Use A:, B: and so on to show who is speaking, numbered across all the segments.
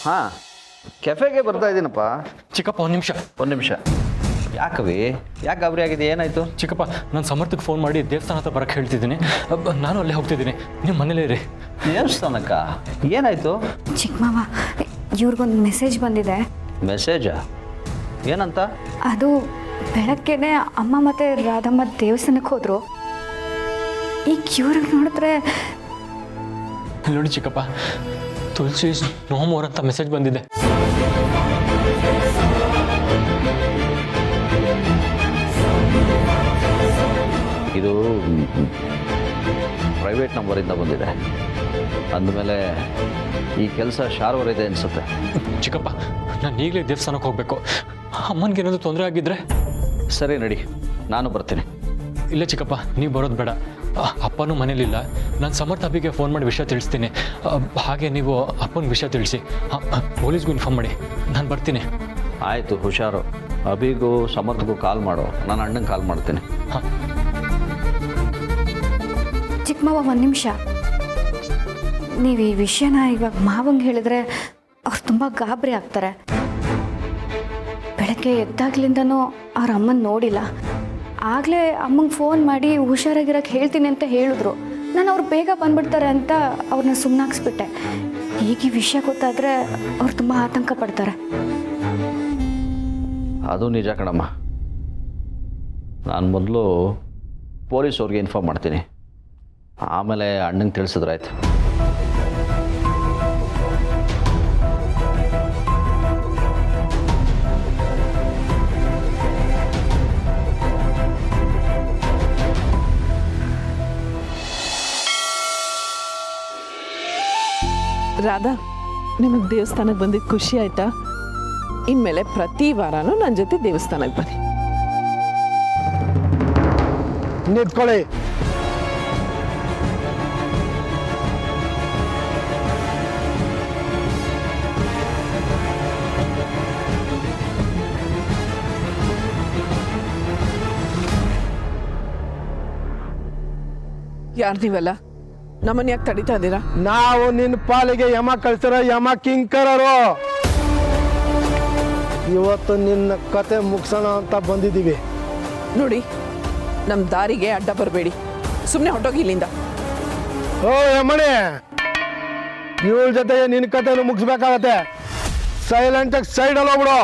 A: ಹಾಂ, ಕೆಫೆಗೆ ಬರ್ತಾ ಇದ್ದೀನಪ್ಪ.
B: ಚಿಕ್ಕಪ್ಪ ಒಂದು ನಿಮಿಷ.
A: ಯಾಕವಿ, ಯಾಕೆ ಗಾಬರಿ ಆಗಿದೆ, ಏನಾಯಿತು?
B: ಚಿಕ್ಕಪ್ಪ, ನಾನು ಸಮರ್ಥಕ್ಕೆ ಫೋನ್ ಮಾಡಿ ದೇವಸ್ಥಾನ ಹತ್ರ ಬರೋಕ್ಕೆ ಹೇಳ್ತಿದ್ದೀನಿ. ನಾನು ಅಲ್ಲೇ ಹೋಗ್ತಿದ್ದೀನಿ, ನಿಮ್ಮ ಮನೇಲೇ ಇರಿ.
A: ದೇವಸ್ಥಾನಕ್ಕ ಏನಾಯಿತು?
C: ಚಿಕ್ಕಮಾವ, ಇವ್ರಿಗೊಂದು ಮೆಸೇಜ್ ಬಂದಿದೆ.
A: ಮೆಸೇಜಾ? ಏನಂತ?
C: ಅದು ಬೆಳಗ್ಗೆನೆ ಅಮ್ಮ ಮತ್ತು ರಾಧಮ್ಮ ದೇವಸ್ಥಾನಕ್ಕೆ ಹೋದರು. ಈಗ ಇವ್ರಿಗೆ ನೋಡಿದ್ರೆ
B: ನೋಡಿ ಚಿಕ್ಕಪ್ಪ, ತುಳಸಿ ನೋ ಮೋರ್ ಅಂತ ಮೆಸೇಜ್ ಬಂದಿದೆ.
A: ಇದು ಪ್ರೈವೇಟ್ ನಂಬರಿಂದ ಬಂದಿದೆ. ಅಂದಮೇಲೆ ಈ ಕೆಲಸ ಶಾರ್ವರ್ ಇದೆ ಅನಿಸುತ್ತೆ.
B: ಚಿಕ್ಕಪ್ಪ, ನಾನು ಈಗಲೇ ದೇವಸ್ಥಾನಕ್ಕೆ ಹೋಗಬೇಕು. ಅಮ್ಮನಿಗೆ ಏನಾದರೂ ತೊಂದರೆ ಆಗಿದ್ದರೆ?
A: ಸರಿ ನಡಿ, ನಾನು ಬರ್ತೀನಿ.
B: ಇಲ್ಲ ಚಿಕ್ಕಪ್ಪ, ನೀವು ಬರೋದು ಬೇಡ. ಅಪ್ಪನೂ ಮನೇಲಿಲ್ಲ. ನಾನು ಸಮರ್ಥ ಅಭಿಗೆ ಫೋನ್ ಮಾಡಿ ವಿಷಯ ತಿಳಿಸ್ತೀನಿ. ಹಾಗೆ ನೀವು ಅಪ್ಪನ ವಿಷಯ ತಿಳಿಸಿ, ಪೊಲೀಸ್ಗೂ ಇನ್ಫಾರ್ಮ್ ಮಾಡಿ. ನಾನು ಬರ್ತೀನಿ.
A: ಆಯಿತು, ಹುಷಾರು. ಅಭಿಗೂ ಸಮರ್ಥಗೂ ಕಾಲ್ ಮಾಡು, ನಾನು ಅಣ್ಣಂಗೆ ಕಾಲ್ ಮಾಡ್ತೀನಿ.
B: ಹಾಂ.
C: ಚಿಕ್ಕಮಾವ, ಒಂದು ನಿಮಿಷ. ನೀವು ಈ ವಿಷಯನ ಇವಾಗ ಮಾವಂಗೆ ಹೇಳಿದ್ರೆ ಅವ್ರು ತುಂಬ ಗಾಬರಿ ಆಗ್ತಾರೆ. ಬೆಳಗ್ಗೆ ಎದ್ದಾಗ್ಲಿಂದನೂ ಅವ್ರ ಅಮ್ಮನ ನೋಡಿಲ್ಲ. ಆಗಲೇ ಅಮ್ಮಂಗೆ ಫೋನ್ ಮಾಡಿ ಹುಷಾರಾಗಿರೋಕ್ಕೆ ಹೇಳ್ತೀನಿ ಅಂತ ಹೇಳಿದ್ರು. ನಾನು ಅವ್ರು ಬೇಗ ಬಂದ್ಬಿಡ್ತಾರೆ ಅಂತ ಅವ್ರನ್ನ ಸುಮ್ಮನಾಗಿಸ್ಬಿಟ್ಟೆ. ಈಗ ಈ ವಿಷಯ ಗೊತ್ತಾದರೆ ಅವ್ರು ತುಂಬ ಆತಂಕ ಪಡ್ತಾರೆ.
A: ಅದು ನಿಜ ಕಣಮ್ಮ. ನಾನು ಮೊದಲು ಪೊಲೀಸವ್ರಿಗೆ ಇನ್ಫಾರ್ಮ್ ಮಾಡ್ತೀನಿ, ಆಮೇಲೆ ಅಣ್ಣಂಗೆ ತಿಳಿಸಿದ್ರಾಯ್ತು.
D: ರಾಧಾ, ನಿಮಗೆ ದೇವಸ್ಥಾನಕ್ಕೆ ಬಂದಿದ್ದು ಖುಷಿ ಆಯ್ತಾ? ಇನ್ಮೇಲೆ ಪ್ರತಿ ವಾರನೂ ನನ್ನ ಜೊತೆ ದೇವಸ್ಥಾನಕ್ಕೆ ಬನ್ನಿ.
E: ನಿಂತ್ಕೊಳ್ಳಿ.
D: ಯಾರು ನೀವಲ್ಲ? ನಮ್ಮನ್ನ ಯಾಕೆ ತಡೀತಾ ಇದ್ದೀರಾ?
E: ನಾವು ನಿನ್ನ ಪಾಲಿಗೆ ಯಮ ಕಳ್ಸಿರೋ ಯಮ ಕಿಂಕರರು. ಇವತ್ತು ನಿನ್ನ ಕತೆ ಮುಗಿಸೋಣ ಅಂತ ಬಂದಿದ್ದೀವಿ.
D: ನೋಡಿ, ನಮ್ಮ ದಾರಿಗೆ ಅಡ್ಡ ಬರಬೇಡಿ. ಸುಮ್ಮನೆ ಹೊಟ್ಟೋಗಿ ಇಲ್ಲಿಂದ.
E: ಓ ಯಮಣಿ, ಇವಳ ಜೊತೆಗೆ ನಿನ್ನ ಕತೆಯನ್ನು ಮುಗಿಸ್ಬೇಕಾಗತ್ತೆ. ಸೈಲೆಂಟಾಗಿ ಸೈಡಲ್ಲಿ ಹೋಗ್ಬಿಡು.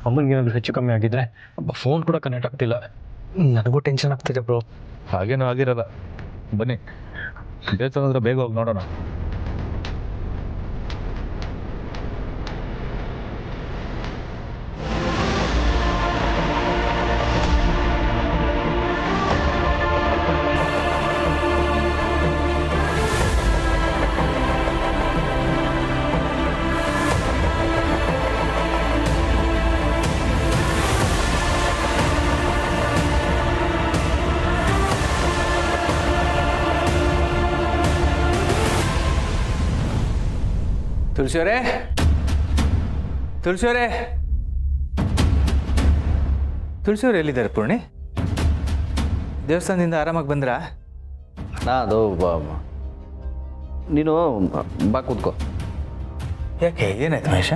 B: ಅಮ್ಮನಿಗೆ ಏನಾದರೂ ಹೆಚ್ಚು ಕಮ್ಮಿ ಆಗಿದ್ರೆ ಫೋನ್ ಕೂಡ ಕನೆಕ್ಟ್ ಆಗ್ತಿಲ್ಲ. ನನಗೂ ಟೆನ್ಷನ್ ಆಗ್ತಿದೆ ಬ್ರೋ.
F: ಹಾಗೇನೂ ಆಗಿರಲ್ಲ. ಬನ್ನಿ, ದೇವಸ್ಥಾನ ಹತ್ರ ಬೇಗ ಹೋಗಿ ನೋಡೋಣ.
G: ತುಳಸಿಯವರೇ, ತುಳಸಿಯವರೇ, ತುಳಸಿಯವ್ರು ಎಲ್ಲಿದ್ದಾರೆ ಪೂರ್ಣಿ? ದೇವಸ್ಥಾನದಿಂದ ಆರಾಮಾಗಿ ಬಂದ್ರಾ?
A: ಅದು ನೀನು ಬಾ ಕೂತ್ಕೋ.
G: ಯಾಕೆ, ಏನಾಯ್ತು ಮಹೇಶ?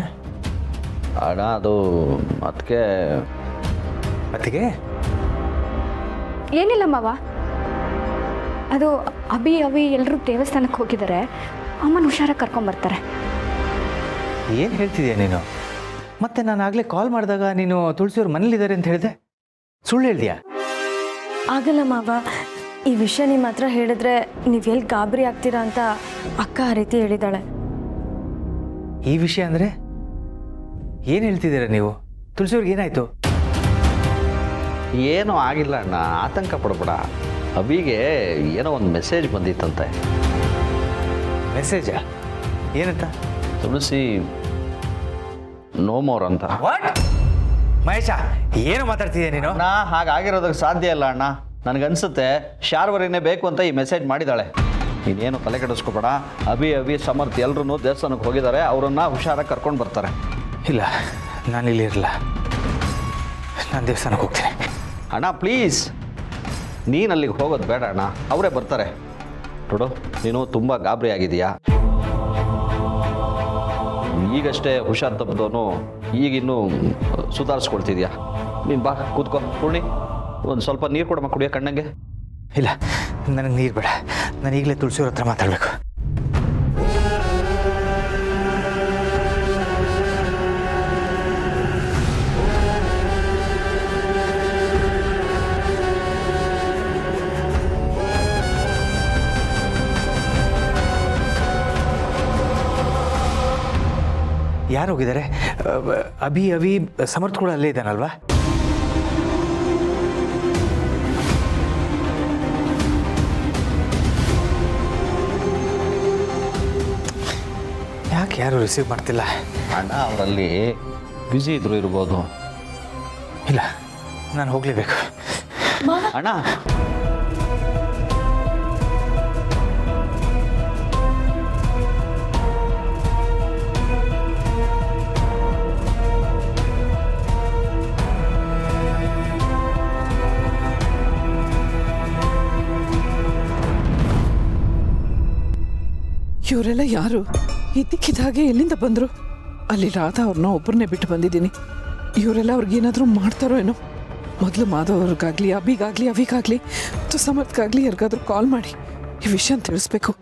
A: ಅಣ್ಣ, ಅದು ಅದಕ್ಕೆ
G: ಅತ್ತಿಗೆ
C: ಏನಿಲ್ಲ ಮಾವ, ಅದು ಅಭಿ ಎಲ್ಲರೂ ದೇವಸ್ಥಾನಕ್ಕೆ ಹೋಗಿದ್ದಾರೆ. ಅಮ್ಮನ ಹುಷಾರಾಗಿ ಕರ್ಕೊಂಬರ್ತಾರೆ.
G: ಏನು ಹೇಳ್ತಿದ್ಯಾ ನೀನು? ಮತ್ತೆ ನಾನು ಆಗಲೇ ಕಾಲ್ ಮಾಡಿದಾಗ ನೀನು ತುಳಸಿಯವ್ರು ಮನೇಲಿದ್ದಾರೆ ಅಂತ ಹೇಳಿದೆ, ಸುಳ್ಳು ಹೇಳ್ತೀಯಾ?
H: ಆಗಲ್ಲ ಮಾವ, ಈ ವಿಷಯ ನಿಮ್ಮ ಹತ್ರ ಹೇಳಿದ್ರೆ ನೀವು ಎಲ್ಲಿ ಗಾಬರಿ ಆಗ್ತೀರಾ ಅಂತ ಅಕ್ಕ ಆ ರೀತಿ ಹೇಳಿದಾಳೆ.
G: ಈ ವಿಷಯ ಅಂದರೆ ಏನು ಹೇಳ್ತಿದ್ದೀರಾ ನೀವು? ತುಳಸಿಯವ್ರಿಗೆ ಏನಾಯಿತು?
A: ಏನೂ ಆಗಿಲ್ಲ ಅಣ್ಣ, ಆತಂಕ ಪಡಬೇಡ. ಅಭಿಗೆ ಏನೋ ಒಂದು ಮೆಸೇಜ್ ಬಂದಿತ್ತಂತೆ.
G: ಮೆಸೇಜಾ? ಏನಂತ?
A: ತುಳಸಿ ನೋ ಮೋರ್ ಅಂತ.
G: ವಾಟ್? ಮಹೇಶ, ಏನು ಮಾತಾಡ್ತಿದ್ಯಾ ನೀನು?
A: ಅಣ್ಣ ಹಾಗಾಗಿರೋದಕ್ಕೆ ಸಾಧ್ಯ ಇಲ್ಲ ಅಣ್ಣ. ನನಗನ್ಸುತ್ತೆ ಶಾರ್ವರಿನೇ ಬೇಕು ಅಂತ ಈ ಮೆಸೇಜ್ ಮಾಡಿದ್ದಾಳೆ. ನೀನೇನು ತಲೆ ಕೆಡಿಸ್ಕೋಬೇಡ. ಅಭಿ ಸಮರ್ಥ್ ಎಲ್ಲರೂ ದೇವಸ್ಥಾನಕ್ಕೆ ಹೋಗಿದ್ದಾರೆ. ಅವರನ್ನು ಹುಷಾರಾಗಿ ಕರ್ಕೊಂಡು ಬರ್ತಾರೆ.
G: ಇಲ್ಲ, ನಾನು ಇಲ್ಲಿ ಇರಲ್ಲ. ನಾನು ದೇವಸ್ಥಾನಕ್ಕೆ ಹೋಗ್ತೀನಿ.
A: ಅಣ್ಣ ಪ್ಲೀಸ್, ನೀನು ಅಲ್ಲಿಗೆ ಹೋಗೋದು ಬೇಡ ಅಣ್ಣ, ಅವರೇ ಬರ್ತಾರೆ. ನೋಡು, ನೀನು ತುಂಬ ಗಾಬರಿ ಆಗಿದೆಯಾ. ಈಗಷ್ಟೇ ಹುಷಾರು ತಪ್ಪಿದವನು ಈಗಿನ್ನೂ ಸುಧಾರಿಸ್ಕೊಳ್ತಿದ್ಯಾ. ನೀನು ಬಾ ಕೂತ್ಕೋ. ಪೂರ್ಣಿ, ಒಂದು ಸ್ವಲ್ಪ ನೀರು ಕೊಡಮ್ಮ ಕುಡಿಯೋ ಕಣ್ಣಂಗೆ.
G: ಇಲ್ಲ, ನನಗೆ ನೀರು ಬೇಡ. ನಾನು ಈಗಲೇ ತುಳಸಿಯವ್ರ ಹತ್ರ ಮಾತಾಡಬೇಕು. ಯಾರು ಹೋಗಿದ್ದಾರೆ? ಅಭಿ ಸಮರ್ಥ್ ಕೂಡ ಅಲ್ಲೇ ಇದ್ದಾನಲ್ವಾ? ಯಾಕೆ ಯಾರು ರಿಸೀವ್ ಮಾಡ್ತಿಲ್ಲ?
A: ಅಣ್ಣ ಅವರಲ್ಲಿ ಬ್ಯುಸಿ ಇದ್ರು ಇರ್ಬೋದು.
G: ಇಲ್ಲ, ನಾನು ಹೋಗಲೇಬೇಕು.
A: ಅಣ್ಣ
D: ಇವರೆಲ್ಲ ಯಾರು? ಇದ್ದಕ್ಕಿದ್ದಾಗೆ ಎಲ್ಲಿಂದ ಬಂದರು? ಅಲ್ಲಿ ರಾಧಾ ಅವ್ರನ್ನ ಒಬ್ಬರನ್ನೇ ಬಿಟ್ಟು ಬಂದಿದ್ದೀನಿ. ಇವರೆಲ್ಲ ಅವ್ರಿಗೇನಾದರೂ ಮಾಡ್ತಾರೋ ಏನೋ. ಮೊದಲು ಮಾಧವ್ ಅವ್ರಿಗಾಗಲಿ, ಅವಿಗಾಗಲಿ ಅಥವಾ ಸಮರ್ಥ್ಗಾಗಲಿ ಯಾರಿಗಾದ್ರೂ ಕಾಲ್ ಮಾಡಿ ಈ ವಿಷಯ ತಿಳಿಸ್ಬೇಕು.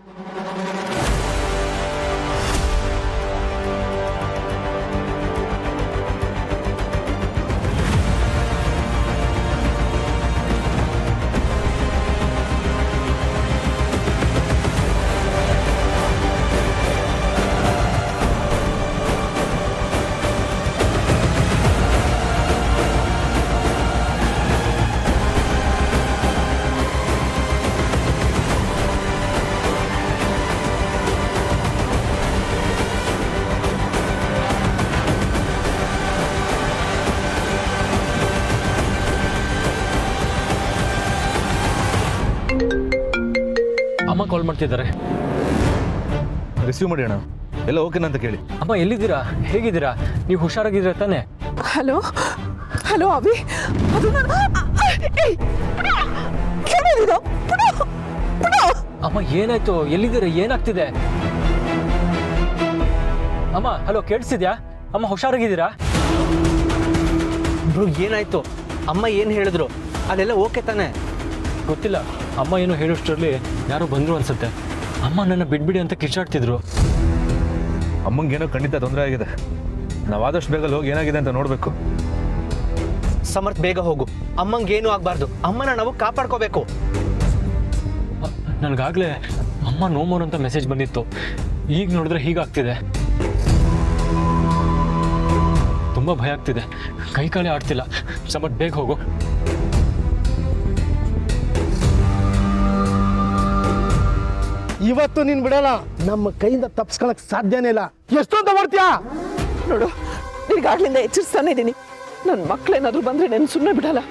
B: ಅಮ್ಮ ಕಾಲ್ ಮಾಡ್ತಿದ್ದಾರೆ.
F: ರಿಸೀವ್ ಮಾಡಿ ಅಣ್ಣ. ಎಲ್ಲ ಓಕೆನಾ ಅಂತ ಕೇಳಿ.
B: ಅಮ್ಮ ಎಲ್ಲಿದ್ದೀರಾ? ಹೇಗಿದ್ದೀರಾ? ನೀವು ಹುಷಾರಾಗಿದ್ದೀರಾ ತಾನೇ?
D: ಹಲೋ ಹಲೋ ಅವಿ, ಅದು
B: ಅಮ್ಮ ಏನಾಯ್ತು? ಎಲ್ಲಿದ್ದೀರಾ? ಏನಾಗ್ತಿದೆ? ಅಮ್ಮ ಹಲೋ, ಕೇಳಿಸ್ತಿದ್ಯಾ? ಅಮ್ಮ ಹುಷಾರಾಗಿದ್ದೀರಾ?
I: ಬ್ರೋ ಏನಾಯ್ತು? ಅಮ್ಮ ಏನು ಹೇಳಿದ್ರು? ಅದೆಲ್ಲ ಓಕೆ ತಾನೆ?
B: ಗೊತ್ತಿಲ್ಲ, ಅಮ್ಮ ಏನೋ ಹೇಳೋಷ್ಟರಲ್ಲಿ ಯಾರೋ ಬಂದರು ಅನ್ಸುತ್ತೆ. ಅಮ್ಮ ನನ್ನ ಬಿಡ್ಬಿಡಿ ಅಂತ ಕಿಚ್ಚಾಡ್ತಿದ್ರು.
F: ಅಮ್ಮಂಗೇನೋ ಖಂಡಿತ ತೊಂದರೆ ಆಗಿದೆ. ನಾವು ಆದಷ್ಟು ಬೇಗ ಹೋಗಿ ಏನಾಗಿದೆ ಅಂತ ನೋಡಬೇಕು.
I: ಸಮರ್ಥ್, ಬೇಗ ಹೋಗು. ಅಮ್ಮಂಗೇನು ಆಗಬಾರ್ದು. ಅಮ್ಮನ ನಾವು ಕಾಪಾಡ್ಕೋಬೇಕು.
B: ನನಗಾಗಲೇ ಅಮ್ಮ ನೋಮೋರ್ ಅಂತ ಮೆಸೇಜ್ ಬಂದಿತ್ತು. ಈಗ ನೋಡಿದ್ರೆ ಹೀಗಾಗ್ತಿದೆ. ತುಂಬ ಭಯ ಆಗ್ತಿದೆ. ಕೈ ಕಾಲೇ ಆಡ್ತಿಲ್ಲ. ಸಮರ್ಥ್, ಬೇಗ ಹೋಗು.
E: ಇವತ್ತು ನೀನು ಬಿಡಲ್ಲ. ನಮ್ಮ ಕೈಯಿಂದ ತಪ್ಪಿಸ್ಕೊಳಕ್ ಸಾಧ್ಯನೇ ಇಲ್ಲ. ಎಷ್ಟು ಅಂತ ಮಾಡ್ತೀಯಾ?
D: ನೋಡು, ನಿನಗಾಗ್ಲಿಂದ ಎಚ್ಚರಿಸ್ತಾನೆ ಇದ್ದೀನಿ. ನನ್ನ ಮಕ್ಕಳೇನಾದ್ರೂ ಬಂದ್ರೆ ನಾನು ಸುಮ್ಮನೆ ಬಿಡಲ್ಲ.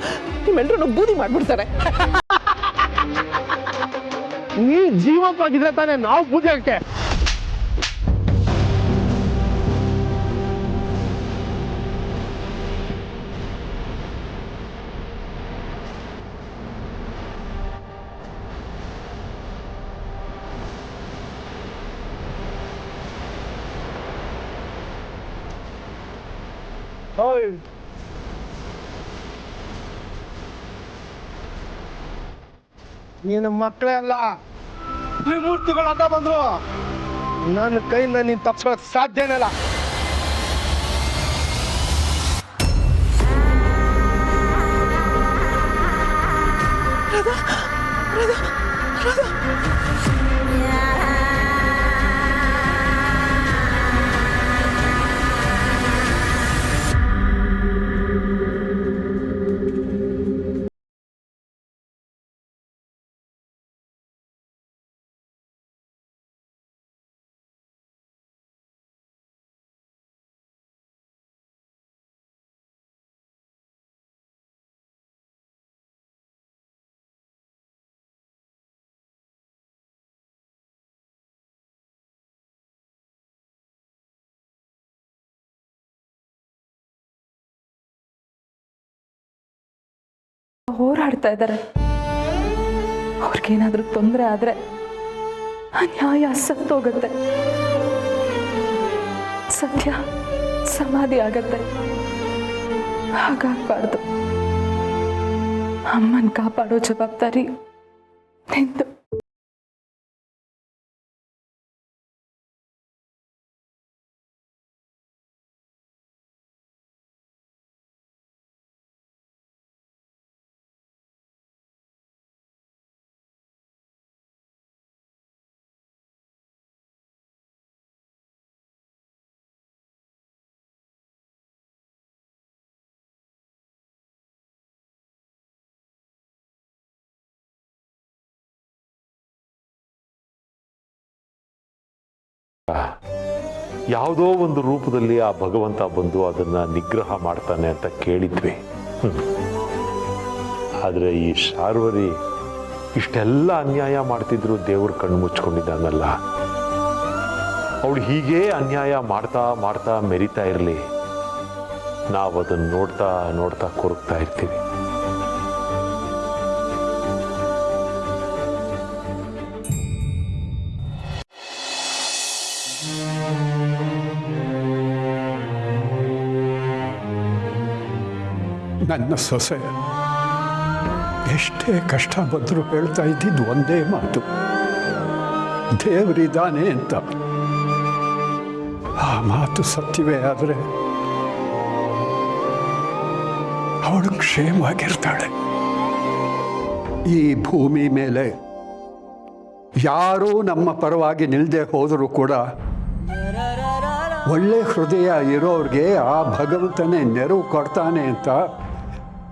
D: ನಿಮ್ಮೆಲ್ಲರೂ ಬೂದಿ ಮಾಡ್ಬಿಡ್ತಾರೆ.
E: ನೀ ಜೀವಂತವಾಗಿದ್ರೆ ತಾನೇ ನಾವು ಪೂಜೆ ಹಾಕೆ. ನೀನು ಮಕ್ಕಳೇ ಅಲ್ಲ, ತ್ರಿಮೂರ್ತಿಗಳಂತ ಬಂದ್ರು. ನನ್ನ ಕೈಯಿಂದ ನೀನು ತಪ್ಪಿಸ್ಕೊಳಕ್ ಸಾಧ್ಯನೇ ಇಲ್ಲ.
D: ಹೋರಾಡ್ತಾ ಇದ್ದಾರೆ. ಅವ್ರಿಗೇನಾದ್ರೂ ತೊಂದರೆ ಆದ್ರೆ ಅನ್ಯಾಯ ಸತ್ತೋಗುತ್ತೆ, ಸತ್ಯ ಸಮಾಧಿ ಆಗತ್ತೆ. ಹಾಗಾಗಬಾರ್ದು. ಅಮ್ಮನ ಕಾಪಾಡೋ ಜವಾಬ್ದಾರಿ ನಿಂದು.
J: ಯಾವುದೋ ಒಂದು ರೂಪದಲ್ಲಿ ಆ ಭಗವಂತ ಬಂದು ಅದನ್ನ ನಿಗ್ರಹ ಮಾಡ್ತಾನೆ ಅಂತ ಕೇಳಿದ್ವಿ. ಆದರೆ ಈ ಶಾರ್ವರಿ ಇಷ್ಟೆಲ್ಲ ಅನ್ಯಾಯ ಮಾಡ್ತಿದ್ರು ದೇವ್ರ ಕಣ್ಣು ಮುಚ್ಕೊಂಡಿದ್ದಾನಲ್ಲ. ಅವಳು ಹೀಗೇ ಅನ್ಯಾಯ ಮಾಡ್ತಾ ಮಾಡ್ತಾ ಮೆರಿತಾ ಇರಲಿ, ನಾವು ಅದನ್ನು ನೋಡ್ತಾ ನೋಡ್ತಾ ಕೊರಗ್ತಾ ಇರ್ತೀವಿ.
K: ನನ್ನ ಸೊಸೆ ಎಷ್ಟೇ ಕಷ್ಟ ಬಂದರೂ ಹೇಳ್ತಾ ಇದ್ದಿದ್ದು ಒಂದೇ ಮಾತು, ದೇವರಿದ್ದಾನೆ ಅಂತ. ಆ ಮಾತು ಸತ್ಯವೇ ಆದರೆ ಅವಳು ಕ್ಷೇಮವಾಗಿರ್ತಾಳೆ. ಈ ಭೂಮಿ ಮೇಲೆ ಯಾರೂ ನಮ್ಮ ಪರವಾಗಿ ನಿಲ್ಲದೆ ಹೋದರೂ ಕೂಡ ಒಳ್ಳೆ ಹೃದಯ ಇರೋರಿಗೆ ಆ ಭಗವಂತನೇ ನೆರವು ಕೊಡ್ತಾನೆ ಅಂತ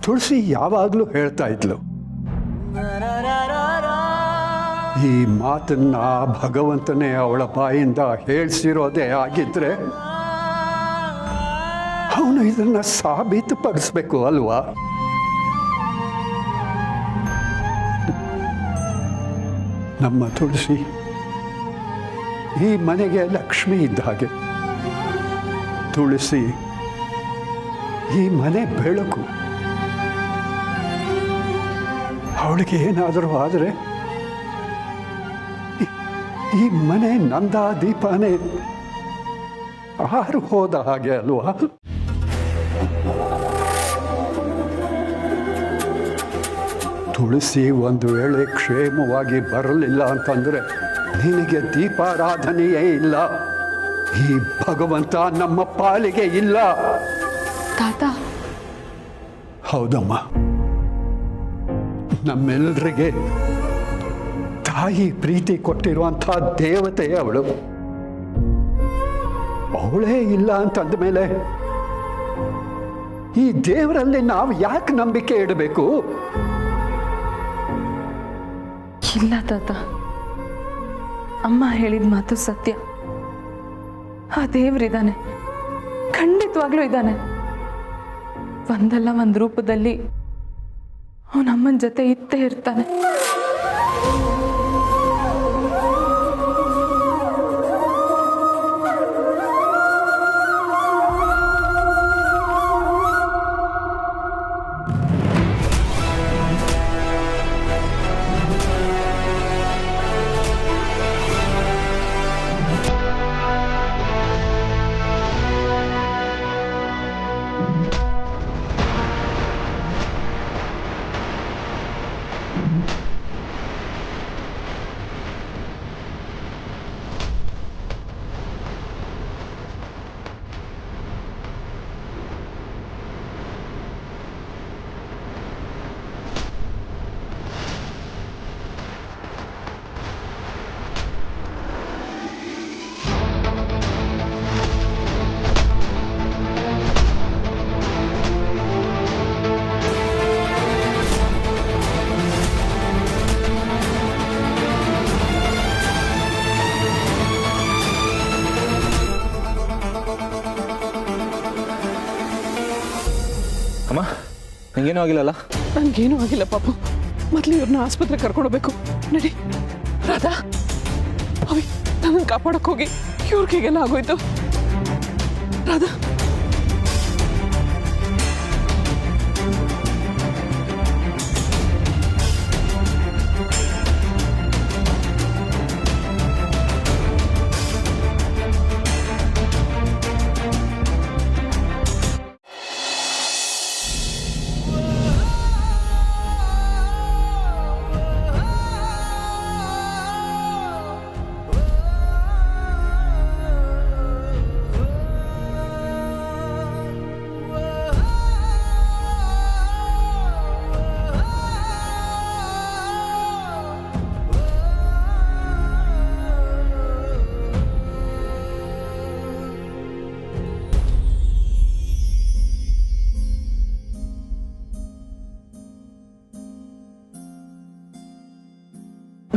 K: ತುಳಸಿ ಯಾವಾಗಲೂ ಹೇಳ್ತಾ ಇದ್ಲು. ಈ ಮಾತನ್ನ ಭಗವಂತನೇ ಅವಳ ಬಾಯಿಂದ ಹೇಳಿಸಿರೋದೇ ಆಗಿದ್ರೆ ಅವನು ಇದನ್ನ ಸಾಬೀತುಪಡಿಸ್ಬೇಕು ಅಲ್ವಾ? ನಮ್ಮ ತುಳಸಿ ಈ ಮನೆಗೆ ಲಕ್ಷ್ಮಿ ಇದ್ದ ಹಾಗೆ. ತುಳಸಿ ಈ ಮನೆ ಬೆಳಕು. ಅವಳಿಗೆ ಏನಾದರೂ ಆದರೆ ಈ ಮನೆ ನಂದ ದೀಪನೇ ಆರು ಹೋದ ಹಾಗೆ ಅಲ್ವಾ? ತುಳಸಿ ಒಂದು ವೇಳೆ ಕ್ಷೇಮವಾಗಿ ಬರಲಿಲ್ಲ ಅಂತಂದರೆ ನಿನಗೆ ದೀಪಾರಾಧನೆಯೇ ಇಲ್ಲ. ಈ ಭಗವಂತ ನಮ್ಮ ಪಾಲಿಗೆ ಇಲ್ಲ.
C: ತಾತ,
K: ಹೌದಮ್ಮ, ನಮ್ಮೆಲ್ಲರಿಗೆ ತಾಯಿ ಪ್ರೀತಿ ಕೊಟ್ಟಿರುವಂಥ ದೇವತೆ ಅವಳು. ಅವಳೇ ಇಲ್ಲ ಅಂತಂದ ಮೇಲೆ ಈ ದೇವರಲ್ಲಿ ನಾವು ಯಾಕೆ ನಂಬಿಕೆ ಇಡಬೇಕು?
D: ಇಲ್ಲ ತಾತ, ಅಮ್ಮ ಹೇಳಿದ ಮಾತು ಸತ್ಯ. ಆ ದೇವರಿದ್ದಾನೆ, ಖಂಡಿತವಾಗ್ಲೂ ಇದ್ದಾನೆ. ಒಂದಲ್ಲ ಒಂದು ರೂಪದಲ್ಲಿ ಅವನಮ್ಮನ ಜೊತೆ ಇತ್ತೇ ಇರ್ತಾನೆ.
F: ಅಮ್ಮ, ನಂಗೇನೂ ಆಗಿಲ್ಲಲ್ಲ?
D: ನನಗೇನೂ ಆಗಿಲ್ಲ ಪಾಪು. ಮೊದಲು ಇವ್ರನ್ನ ಆಸ್ಪತ್ರೆ ಕರ್ಕೊಂಡೋಗ್ಬೇಕು. ನಡಿ ರಾಧಾ, ಅವಿ ನನ್ನನ್ನು ಕಾಪಾಡಕ್ಕೆ ಹೋಗಿ ಇವ್ರಿಗೆಲ್ಲ ಆಗೋಯ್ತು. ರಾಧಾ,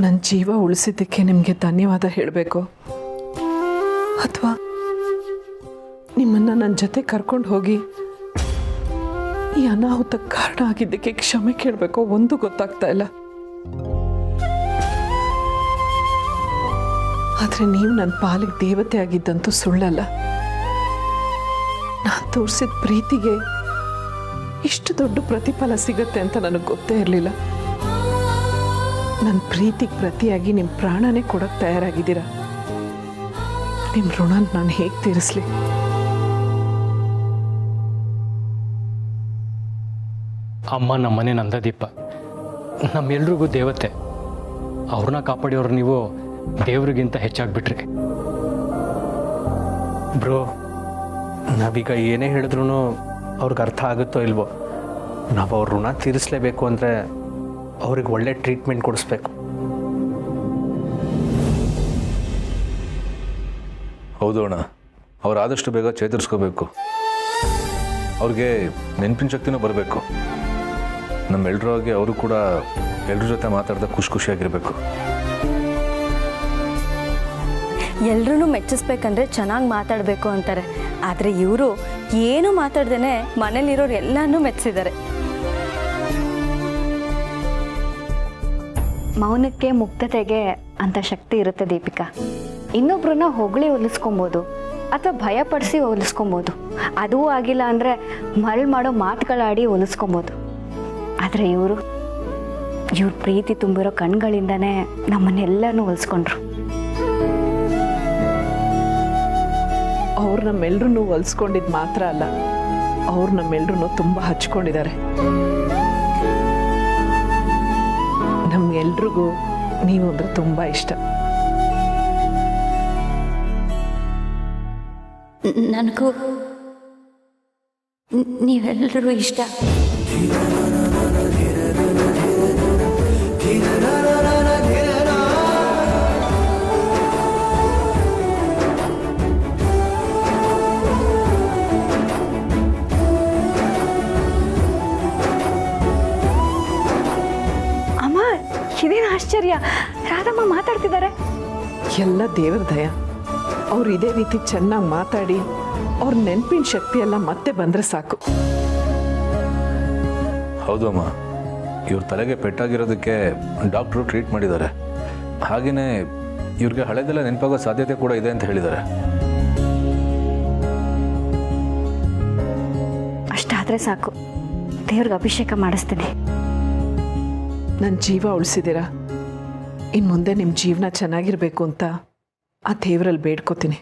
D: ನನ್ನ ಜೀವ ಉಳಿಸಿದ್ದಕ್ಕೆ ನಿಮಗೆ ಧನ್ಯವಾದ ಹೇಳಬೇಕು ಅಥವಾ ನಿಮ್ಮನ್ನು ನನ್ನ ಜೊತೆ ಕರ್ಕೊಂಡು ಹೋಗಿ ಈ ಅನಾಹುತಕ್ಕೆ ಕಾರಣ ಆಗಿದ್ದಕ್ಕೆ ಕ್ಷಮೆ ಕೇಳಬೇಕೋ ಒಂದು ಗೊತ್ತಾಗ್ತಾ ಇಲ್ಲ. ಆದರೆ ನೀವು ನನ್ನ ಪಾಲಿಗೆ ದೇವತೆ ಆಗಿದ್ದಂತೂ ಸುಳ್ಳಲ್ಲ. ನಾನು ತೋರಿಸಿದ ಪ್ರೀತಿಗೆ ಇಷ್ಟು ದೊಡ್ಡ ಪ್ರತಿಫಲ ಸಿಗತ್ತೆ ಅಂತ ನನಗೆ ಗೊತ್ತೇ ಇರಲಿಲ್ಲ. ನನ್ನ ಪ್ರೀತಿಗೆ ಪ್ರತಿಯಾಗಿ ನಿಮ್ಮ ಪ್ರಾಣನೇ ಕೊಡಕ್ಕೆ ತಯಾರಾಗಿದ್ದೀರಾ. ನಿಮ್ಮ ಋಣ ನಾನು ಹೇಗೆ ತೀರಿಸ್ಲಿ?
B: ಅಮ್ಮ ನಮ್ಮನೆ ನಂದದೀಪ, ನಮ್ಮೆಲ್ರಿಗೂ ದೇವತೆ. ಅವ್ರನ್ನ ಕಾಪಾಡಿಯವ್ರು ನೀವು ದೇವ್ರಿಗಿಂತ ಹೆಚ್ಚಾಗ್ಬಿಟ್ರಿ.
I: ಬ್ರೋ, ನಾವೀಗ ಏನೇ ಹೇಳಿದ್ರು ಅವ್ರಿಗೆ ಅರ್ಥ ಆಗುತ್ತೋ ಇಲ್ವೋ, ನಾವು ಅವ್ರ ಋಣ ತೀರಿಸಲೇಬೇಕು ಅಂದರೆ ಅವ್ರಿಗೆ ಒಳ್ಳೆ ಟ್ರೀಟ್ಮೆಂಟ್ ಕೊಡಿಸ್ಬೇಕು.
F: ಹೌದು ಅಣ್ಣ, ಅವ್ರು ಆದಷ್ಟು ಬೇಗ ಚೇತರಿಸ್ಕೋಬೇಕು. ಅವ್ರಿಗೆ ನೆನಪಿನ ಶಕ್ತಿನೂ ಬರಬೇಕು. ನಮ್ಮೆಲ್ಲರಿಗೆ ಅವರು ಕೂಡ ಎಲ್ಲರ ಜೊತೆ ಮಾತಾಡ್ದ ಖುಷಿಯಾಗಿರ್ಬೇಕು.
H: ಎಲ್ರೂ ಮೆಚ್ಚಿಸ್ಬೇಕಂದ್ರೆ ಚೆನ್ನಾಗಿ ಮಾತಾಡಬೇಕು ಅಂತಾರೆ. ಆದರೆ ಇವರು ಏನು ಮಾತಾಡ್ದೇನೆ ಮನೇಲಿರೋರು ಎಲ್ಲನೂ ಮೆಚ್ಚಿದ್ದಾರೆ.
C: ಮೌನಕ್ಕೆ ಮುಕ್ತತೆಗೆ ಅಂತ ಶಕ್ತಿ ಇರುತ್ತೆ ದೀಪಿಕಾ. ಇನ್ನೊಬ್ರನ್ನ ಹೊಗಳಿ ಹೋಲಿಸ್ಕೊಬೋದು ಅಥವಾ ಭಯಪಡಿಸಿ ಹೋಲಿಸ್ಕೊಬೋದು. ಅದೂ ಆಗಿಲ್ಲ ಅಂದರೆ ಮರಳು ಮಾಡೋ ಮಾತುಗಳಾಡಿ ಹೋಲಿಸ್ಕೊಬೋದು. ಆದರೆ ಇವ್ರ ಪ್ರೀತಿ ತುಂಬಿರೋ ಕಣ್ಗಳಿಂದನೇ ನಮ್ಮನ್ನೆಲ್ಲನೂ ಹೋಲಿಸ್ಕೊಂಡ್ರು.
D: ಅವ್ರು ನಮ್ಮೆಲ್ರೂ ಹೊಲಿಸ್ಕೊಂಡಿದ್ದು ಮಾತ್ರ ಅಲ್ಲ, ಅವ್ರು ನಮ್ಮೆಲ್ರೂ ತುಂಬ ಹಚ್ಕೊಂಡಿದ್ದಾರೆ. ನಮ್ಗೆಲ್ರಿಗೂ ನೀವು ಅಂದ್ರೆ ತುಂಬ ಇಷ್ಟ.
H: ನನಗೂ ನೀವೆಲ್ಲರೂ ಇಷ್ಟ.
C: ಅಮ್ಮ, ಇದೇನು ಆಶ್ಚರ್ಯ, ರಾಧಮ್ಮ ಮಾತಾಡ್ತಿದ್ದಾರೆ.
D: ಎಲ್ಲ ದೇವರ ದಯ. ಅವ್ರು ಇದೇ ರೀತಿ ಚೆನ್ನಾಗಿ ಮಾತಾಡಿ ಅವ್ರ ನೆನಪಿನ ಶಕ್ತಿ ಎಲ್ಲ ಮತ್ತೆ ಬಂದರೆ ಸಾಕು.
F: ಹೌದು ಅಮ್ಮ, ಇವ್ರ ತಲೆಗೆ ಪೆಟ್ಟಾಗಿರೋದಕ್ಕೆ ಡಾಕ್ಟ್ರು ಟ್ರೀಟ್ ಮಾಡಿದ್ದಾರೆ. ಹಾಗೆಯೇ ಇವ್ರಿಗೆ ಹಳೆದೆಲ್ಲ ನೆನಪಾಗೋ ಸಾಧ್ಯತೆ ಕೂಡ ಇದೆ ಅಂತ ಹೇಳಿದ್ದಾರೆ.
C: ಅಷ್ಟಾದರೆ ಸಾಕು, ದೇವ್ರಿಗೆ ಅಭಿಷೇಕ ಮಾಡಿಸ್ತೀನಿ.
D: ನನ್ನ ಜೀವ ಉಳಿಸಿದ್ದೀರಾ. ಇನ್ನು ಮುಂದೆ ನಿಮ್ಮ ಜೀವನ ಚೆನ್ನಾಗಿರಬೇಕು ಅಂತ ಆ ದೇವರಲ್ಲಿ ಬೇಡ್ಕೋತೀನಿ.